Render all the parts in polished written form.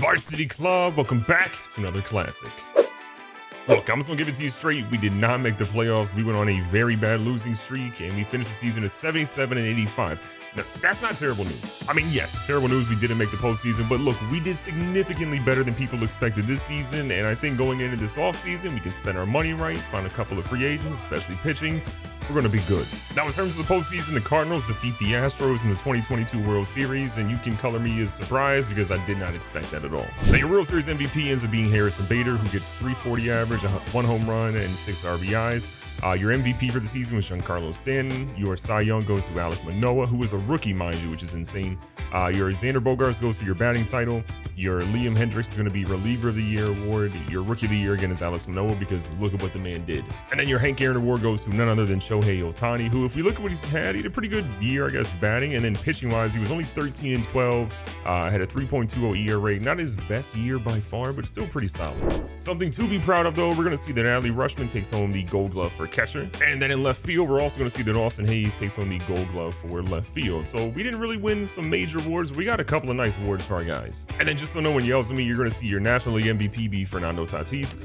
Varsity Club, welcome back to another classic. Look, I'm just gonna give it to you straight. We did not make the playoffs. We went on a very bad losing streak, and we finished the season at 77 and 85. Now, that's not terrible news. I mean, yes, it's terrible news we didn't make the postseason, but look, we did significantly better than people expected this season, and I think going into this offseason, we can spend our money right, find a couple of free agents, especially pitching. We're going to be good. Now, in terms of the postseason, the Cardinals defeat the Astros in the 2022 World Series, and you can color me as surprised because I did not expect that at all. Now, your World Series MVP ends up being Harrison Bader, who gets .340 average, 1 home run, and 6 RBIs. Your MVP for the season was Giancarlo Stanton. Your Cy Young goes to Alek Manoah, who was a rookie, mind you, which is insane. Your Xander Bogaerts goes for your batting title. Your Liam Hendricks is going to be Reliever of the Year award. Your Rookie of the Year again is Alex Manoah because look at what the man did. And then your Hank Aaron award goes to none other than Shohei Ohtani, who, if we look at what he's had, he had a pretty good year, I guess, batting. And then pitching-wise, he was only 13 and 12, had a 3.20 ERA. Not his best year by far, but still pretty solid. Something to be proud of, though, we're going to see that Adley Rutschman takes home the Gold Glove for catcher. And then in left field, we're also going to see that Austin Hayes takes home the Gold Glove for left field. So we didn't really win some major awards, but we got a couple of nice awards for our guys. And then just so no one yells at me, you're going to see your National League MVP be Fernando Tatis.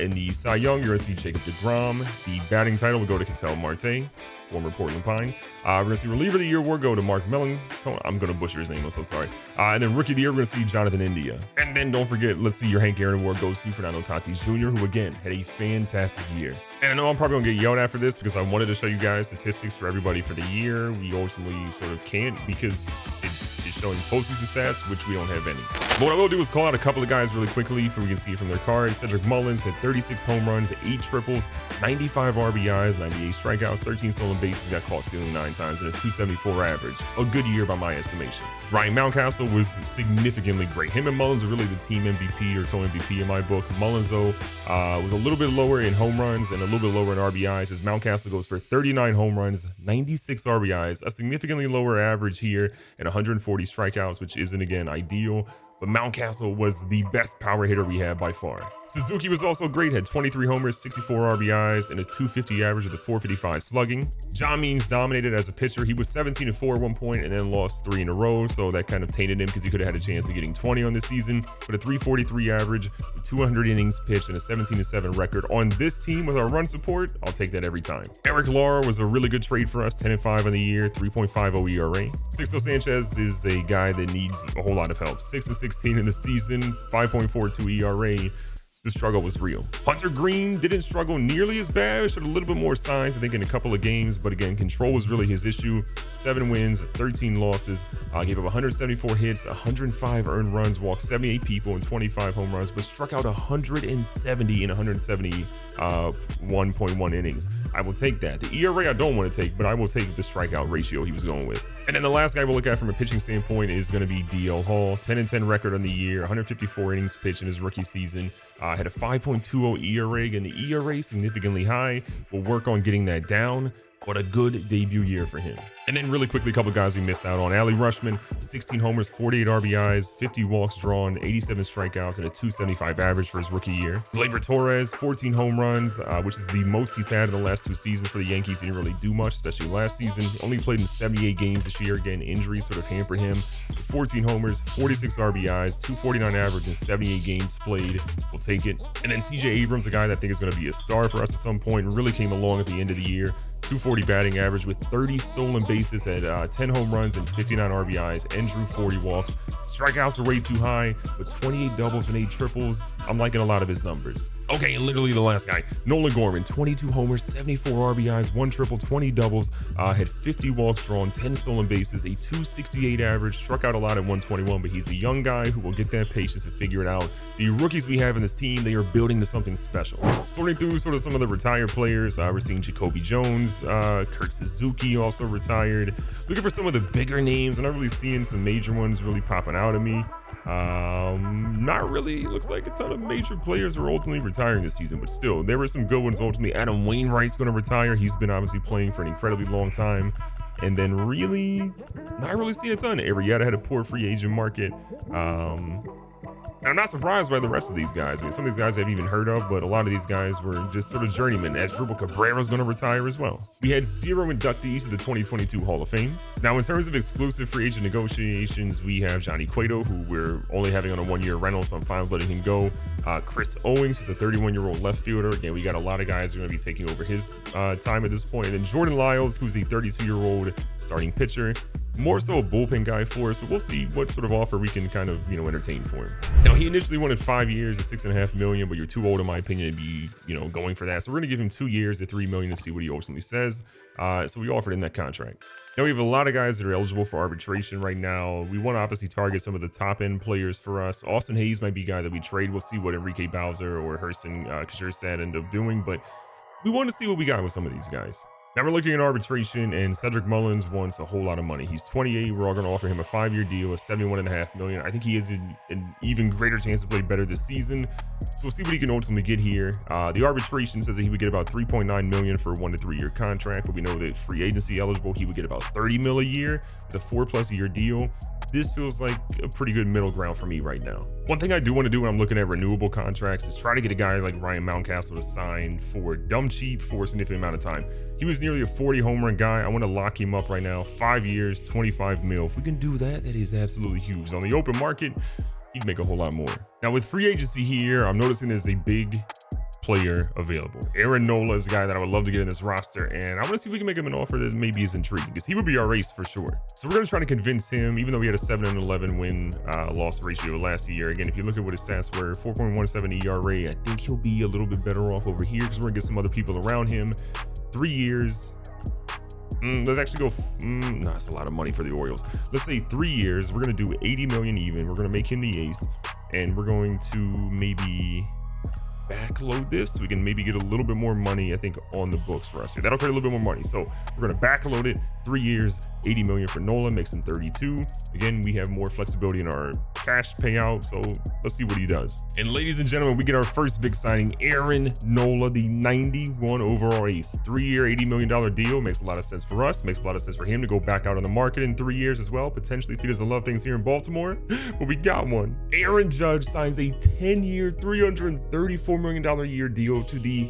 In the Cy Young, you're going to see Jacob deGrom. The batting title will go to Ketel Marte, former Portland Pine. We're going to see Reliever of the Year award go to Mark Mellon. I'm going to butcher his name, I'm so sorry. And then Rookie of the Year, we're going to see Jonathan India. And then don't forget, let's see your Hank Aaron award goes to Fernando Tatis Jr., who again had a fantastic year. And I know I'm probably going to get yelled at for this because I wanted to show you guys statistics for everybody for the year. We ultimately sort of can't because it is showing postseason stats, which we don't have any. But what I will do is call out a couple of guys really quickly so we can see from their cards. Cedric Mullins had 36 home runs, 8 triples, 95 RBIs, 98 strikeouts, 13 stolen bases, got caught stealing 9 times, and a 274 average. A good year by my estimation. Ryan Mountcastle was significantly great. Him and Mullins are really the team MVP or co-MVP in my book. Mullins, though, was a little bit lower in home runs and a little bit lower in RBIs, as Mountcastle goes for 39 home runs, 96 RBIs, a significantly lower average here, and 140 strikeouts, which isn't, again, ideal. But Mountcastle was the best power hitter we had by far. Suzuki was also great, had 23 homers, 64 RBIs, and a 250 average with a 455 slugging. John Means dominated as a pitcher. He was 17-4 at one point and then lost 3 in a row, so that kind of tainted him because he could have had a chance of getting 20 on this season. But a 343 average, with 200 innings pitched, and a 17-7 record. On this team with our run support, I'll take that every time. Eric Lara was a really good trade for us, 10-5 on the year, 3.50 ERA. Sixto Sanchez is a guy that needs a whole lot of help. 6-16 in the season, 5.42 ERA. The struggle was real. Hunter Green didn't struggle nearly as bad, showed a little bit more signs, I think, in a couple of games, but again, control was really his issue. 7 wins, 13 losses, gave up 174 hits, 105 earned runs, walked 78 people and 25 home runs, but struck out 170 in 171.1 innings. I will take that. The ERA I don't want to take, but I will take the strikeout ratio he was going with. And then the last guy we'll look at from a pitching standpoint is going to be DL Hall. 10-10 record on the year, 154 innings pitched in his rookie season. Had a 5.20 ERA, and the ERA significantly high. We'll work on getting that down. What a good debut year for him. And then really quickly, a couple of guys we missed out on. Adley Rutschman, 16 homers, 48 RBIs, 50 walks drawn, 87 strikeouts, and a 275 average for his rookie year. Gleyber Torres, 14 home runs, which is the most he's had in the last 2 seasons for the Yankees. He didn't really do much, especially last season. Only played in 78 games this year. Again, injuries sort of hampered him. 14 homers, 46 RBIs, 249 average in 78 games played. We'll take it. And then CJ Abrams, a guy that I think is going to be a star for us at some point, and really came along at the end of the year. 240 batting average with 30 stolen bases, had 10 home runs and 59 RBIs, and drew 40 walks. Strikeouts are way too high, with 28 doubles and 8 triples. I'm liking a lot of his numbers. Okay, and literally the last guy, Nolan Gorman, 22 homers, 74 RBIs, 1 triple, 20 doubles, had 50 walks drawn, 10 stolen bases, a 268 average, struck out a lot at 121, but he's a young guy who will get that patience to figure it out. The rookies we have in this team, they are building to something special. Sorting through sort of some of the retired players, we're seeing Jacoby Jones, Kurt Suzuki also retired. Looking for some of the bigger names. I'm not really seeing some major ones really popping out at me. Not really. Looks like a ton of major players are ultimately retiring this season, but still, there were some good ones ultimately. Adam Wainwright's going to retire. He's been obviously playing for an incredibly long time. And then really, not really seeing a ton. Arrieta had a poor free agent market. And I'm not surprised by the rest of these guys. I mean, some of these guys I've even heard of, but a lot of these guys were just sort of journeymen, as Drupal Cabrera's going to retire as well. We had 0 inductees to the 2022 Hall of Fame. Now, in terms of exclusive free agent negotiations, we have Johnny Cueto, who we're only having on a 1-year rental, so I'm fine with letting him go. Chris Owings, who's a 31-year-old left fielder. Again, we got a lot of guys who are going to be taking over his time at this point. And then Jordan Lyles, who's a 32-year-old starting pitcher. More so a bullpen guy for us, but we'll see what sort of offer we can kind of, entertain for him. Now, he initially wanted 5 years at $6.5 million, but you're too old, in my opinion, to be, going for that. So we're going to give him 2 years at $3 million to see what he ultimately says. So we offered him that contract. Now, we have a lot of guys that are eligible for arbitration right now. We want to obviously target some of the top-end players for us. Austin Hayes might be a guy that we trade. We'll see what Enrique Bowser or Hurston Kjerstad end up doing, but we want to see what we got with some of these guys. Now we're looking at arbitration, and Cedric Mullins wants a whole lot of money. He's 28. We're all going to offer him a 5-year deal of $71.5 million. I think he has an even greater chance to play better this season. So we'll see what he can ultimately get here. The arbitration says that he would get about $3.9 million for a 1 to 3 year contract, but we know that free agency eligible, he would get about $30 million a year with a 4+ year deal. This feels like a pretty good middle ground for me right now. One thing I do want to do when I'm looking at renewable contracts is try to get a guy like Ryan Mountcastle to sign for dumb cheap for a significant amount of time. He was nearly a 40 home run guy. I want to lock him up right now. 5 years, $25 million. If we can do that, that is absolutely huge. On the open market, he'd make a whole lot more. Now with free agency here, I'm noticing there's a big player available. Aaron Nola is a guy that I would love to get in this roster, and I want to see if we can make him an offer that maybe is intriguing, because he would be our ace for sure. So we're going to try to convince him, even though we had a 7-11 win loss ratio last year. Again, if you look at what his stats were, 4.17 ERA, I think he'll be a little bit better off over here because we're going to get some other people around him. 3 years. Let's actually go, no, that's a lot of money for the Orioles. Let's say 3 years. We're going to do 80 million even. We're going to make him the ace, and we're going to maybe backload this so we can maybe get a little bit more money, I think, on the books for us here. That'll create a little bit more money. So we're going to backload it. 3 years, 80 million for Nola, makes him 32. Again, we have more flexibility in our cash payout, so let's see what he does. And ladies and gentlemen, we get our first big signing, Aaron Nola, the 91 overall ace. 3-year, $80 million deal. Makes a lot of sense for us. Makes a lot of sense for him to go back out on the market in 3 years as well, potentially, if he doesn't love things here in Baltimore. But we got one. Aaron Judge signs a 10-year, $334 million a year deal to the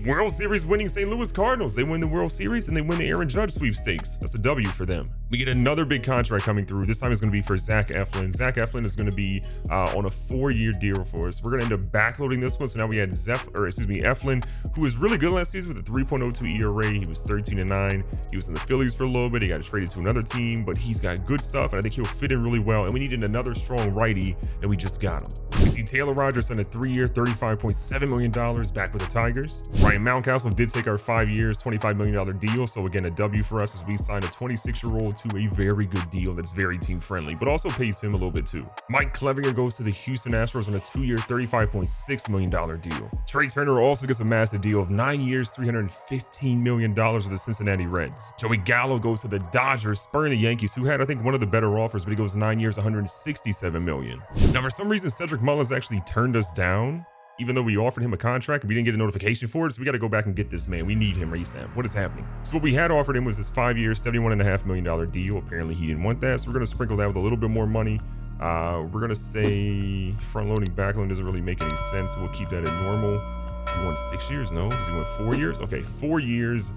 World Series winning St. Louis Cardinals. They win the World Series and they win the Aaron Judge sweepstakes. That's a W for them. We get another big contract coming through. This time it's going to be for Zach Eflin. Zach Eflin is going to be on a 4-year deal for us. We're going to end up backloading this one. So now we had Eflin, who was really good last season with a 3.02 ERA. He was 13-9. He was in the Phillies for a little bit. He got traded to another team, but he's got good stuff, and I think he'll fit in really well. And we needed another strong righty, and we just got him. We see Taylor Rogers on a 3-year, $35.7 million back with the Tigers. Ryan Mountcastle did take our 5 years, $25 million deal. So again, a W for us as we signed a 26-year-old to a very good deal that's very team friendly, but also pays him a little bit too. Mike Clevinger goes to the Houston Astros on a 2-year, $35.6 million deal. Trey Turner also gets a massive deal of 9 years, $315 million with the Cincinnati Reds. Joey Gallo goes to the Dodgers, spurring the Yankees, who had, I think, one of the better offers, but he goes 9 years, $167 million. Now, for some reason, Cedric Mullins actually turned us down, even though we offered him a contract and we didn't get a notification for it. So we got to go back and get this man. We need him ASAP. What is happening? So what we had offered him was this 5-year, $71.5 million deal. Apparently he didn't want that. So we're going to sprinkle that with a little bit more money. We're going to say front loading, back loading doesn't really make any sense. We'll keep that at normal. Does he want 6 years? No. Does he want 4 years? Okay, 4 years.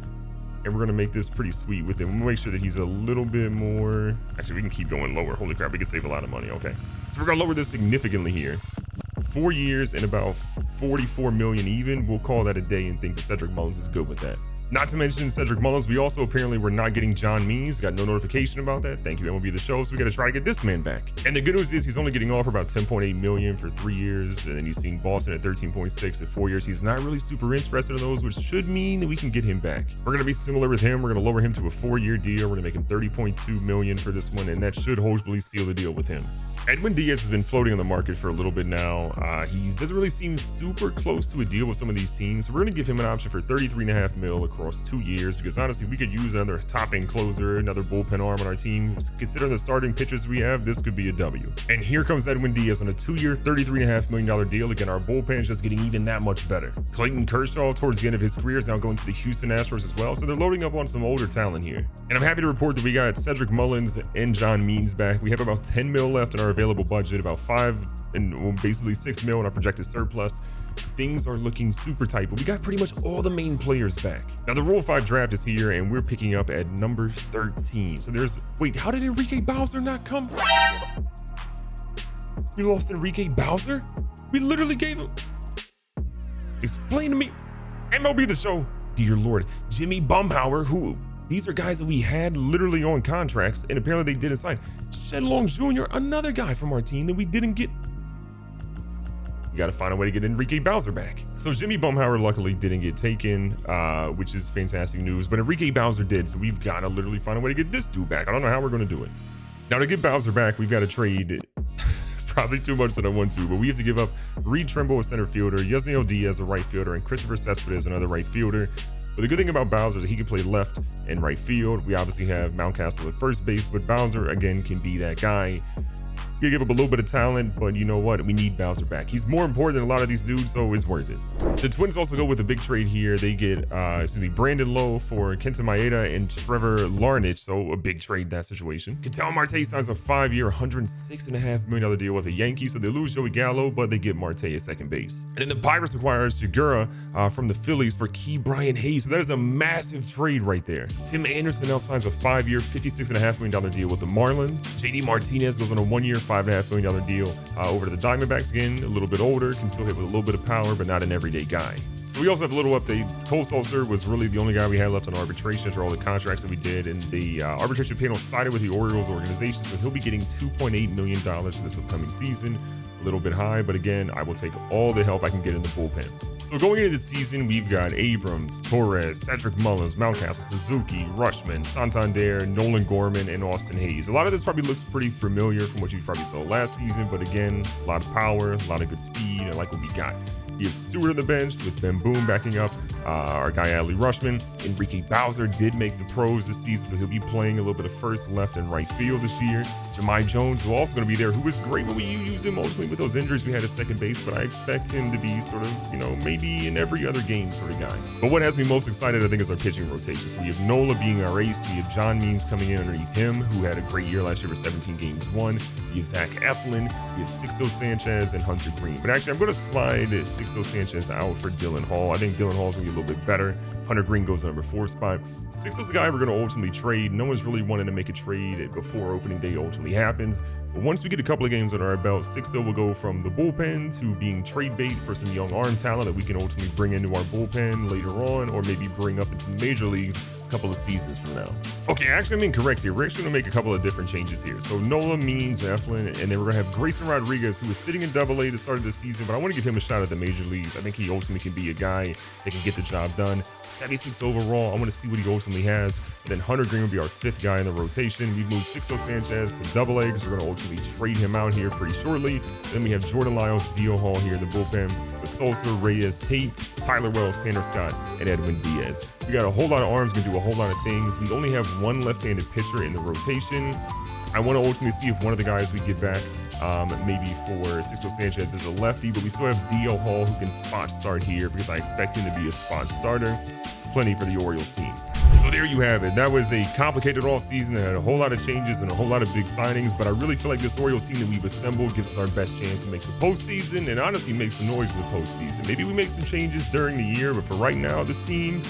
And we're going to make this pretty sweet with him. We'll make sure that he's a little bit more. Actually, we can keep going lower. Holy crap, we can save a lot of money. Okay. So we're going to lower this significantly here. 4 years and about 44 million even. We'll call that a day and think that Cedric Mullins is good with that. Not to mention Cedric Mullins, we also apparently were not getting John Means. Got no notification about that. Thank you, MLB The Show. So we got to try to get this man back. And the good news is he's only getting offered about 10.8 million for 3 years. And then he's seeing Boston at 13.6 at 4 years. He's not really super interested in those, which should mean that we can get him back. We're going to be similar with him. We're going to lower him to a 4-year deal. We're going to make him 30.2 million for this one. And that should hopefully seal the deal with him. Edwin Diaz has been floating on the market for a little bit now. He doesn't really seem super close to a deal with some of these teams. We're going to give him an option for $33.5 million across 2 years because honestly, we could use another top-end closer, another bullpen arm on our team. Considering the starting pitchers we have, this could be a W. And here comes Edwin Diaz on a 2-year, $33.5 million deal. Again, our bullpen is just getting even that much better. Clayton Kershaw, towards the end of his career, is now going to the Houston Astros as well. So they're loading up on some older talent here. And I'm happy to report that we got Cedric Mullins and John Means back. We have about $10 million left in our available budget, about basically 6 mil in our projected surplus. Things are looking super tight, but we got pretty much all the main players back. Now the Rule 5 draft is here, and we're picking up at number 13. So wait, how did Enrique Bowser not come? We lost Enrique Bowser? We literally gave him... Explain to me. MLB The Show. Dear Lord. Jimmy Bumhauer, who... These are guys that we had literally on contracts, and apparently they didn't sign. Shed Long Jr., another guy from our team that we didn't get. We got to find a way to get Enrique Bowser back. So Jimmy Bumhauer luckily didn't get taken, which is fantastic news, but Enrique Bowser did, so we've got to literally find a way to get this dude back. I don't know how we're going to do it. Now to get Bowser back, we've got to trade probably too much that I want to, but we have to give up Reed Trimble, a center fielder, Yasniel Diaz, a right fielder, and Christopher Cespedes, another right fielder. But the good thing about Bowser is that he can play left and right field. We obviously have Mountcastle at first base, but Bowser, again, can be that guy. We give up a little bit of talent, but you know what? We need Bowser back. He's more important than a lot of these dudes, so it's worth it. The Twins also go with a big trade here. They get Brandon Lowe for Kenta Maeda and Trevor Larnach, so a big trade in that situation. Ketel Marte signs a 5-year, $106.5 million deal with the Yankees, so they lose Joey Gallo, but they get Marte at second base. And then the Pirates acquire Segura from the Phillies for Key Brian Hayes, so that is a massive trade right there. Tim Anderson now signs a 5-year, $56.5 million deal with the Marlins. JD Martinez goes on a 1-year, $5.5 million deal over to the Diamondbacks. Again, a little bit older, can still hit with a little bit of power, but not an everyday guy. So we also have a little update. Cole Sulser was really the only guy we had left on arbitration for all the contracts that we did, and the arbitration panel sided with the Orioles organization, so he'll be getting $2.8 million for this upcoming season. A little bit high, but again, I will take all the help I can get in the bullpen. So going into the season, we've got Abrams, Torres, Cedric Mullins, Mountcastle, Suzuki, Rushman, Santander, Nolan Gorman, and Austin Hayes. A lot of this probably looks pretty familiar from what you probably saw last season, but again, a lot of power, a lot of good speed, and I like what we got. You have Stewart on the bench with Ben Boone backing up our guy Adley Rushman. Enrique Bowser did make the pros this season, so he'll be playing a little bit of first, left, and right field this year. Jahmai Jones, who also going to be there, who was great when we used him ultimately with those injuries we had at second base, but I expect him to be sort of, maybe in every other game sort of guy. But what has me most excited, I think, is our pitching rotation. So we have Nola being our ace. We have John Means coming in underneath him, who had a great year last year for 17 games won. We have Zach Eflin, we have Sixto Sanchez, and Hunter Green. But actually, I'm going to slide Sixto Sanchez out for Dylan Hall. I think Dylan Hall's going to be a little bit better. Hunter Green goes to number 4 spot. Sixto's a guy we're going to ultimately trade. No one's really wanting to make a trade before opening day ultimately happens. But once we get a couple of games under our belt, Sixto will go from the bullpen to being trade bait for some young arm talent that we can ultimately bring into our bullpen later on, or maybe bring up into the major leagues a couple of seasons from now. Okay, actually I'm incorrect here. We're actually going to make a couple of different changes here. So Nola, Means, Eflin, and then we're going to have Grayson Rodriguez, who was sitting in Double-A to start of the season, but I want to give him a shot at the major leagues. I think he ultimately can be a guy that can get the job done. 76 overall. I want to see what he ultimately has. And then Hunter Green will be our 5th guy in the rotation. We've moved Sixto Sanchez to Double-A because we're going to ultimately trade him out here pretty shortly. Then we have Jordan Lyles, Dio Hall here in the bullpen with Sosa, Reyes, Tate, Tyler Wells, Tanner Scott, and Edwin Diaz. We got a whole lot of arms, going to do a whole lot of things. We only have one left-handed pitcher in the rotation. I want to ultimately see if one of the guys we get back, maybe for Sixto Sanchez is a lefty, but we still have Dio Hall who can spot start here because I expect him to be a spot starter. Plenty for the Orioles team. So there you have it. That was a complicated offseason that had a whole lot of changes and a whole lot of big signings, but I really feel like this Orioles team that we've assembled gives us our best chance to make the postseason and honestly make some noise in the postseason. Maybe we make some changes during the year, but for right now, this team,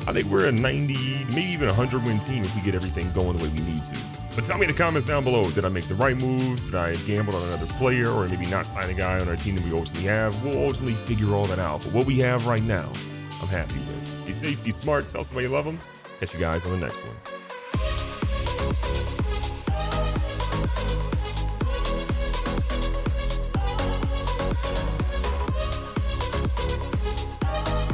I think we're a 90, maybe even 100-win team if we get everything going the way we need to. But tell me in the comments down below, did I make the right moves? Did I gamble on another player or maybe not sign a guy on our team that we ultimately have? We'll ultimately figure all that out. But what we have right now, I'm happy with. Be safe, be smart, tell somebody you love them. Catch you guys on the next one.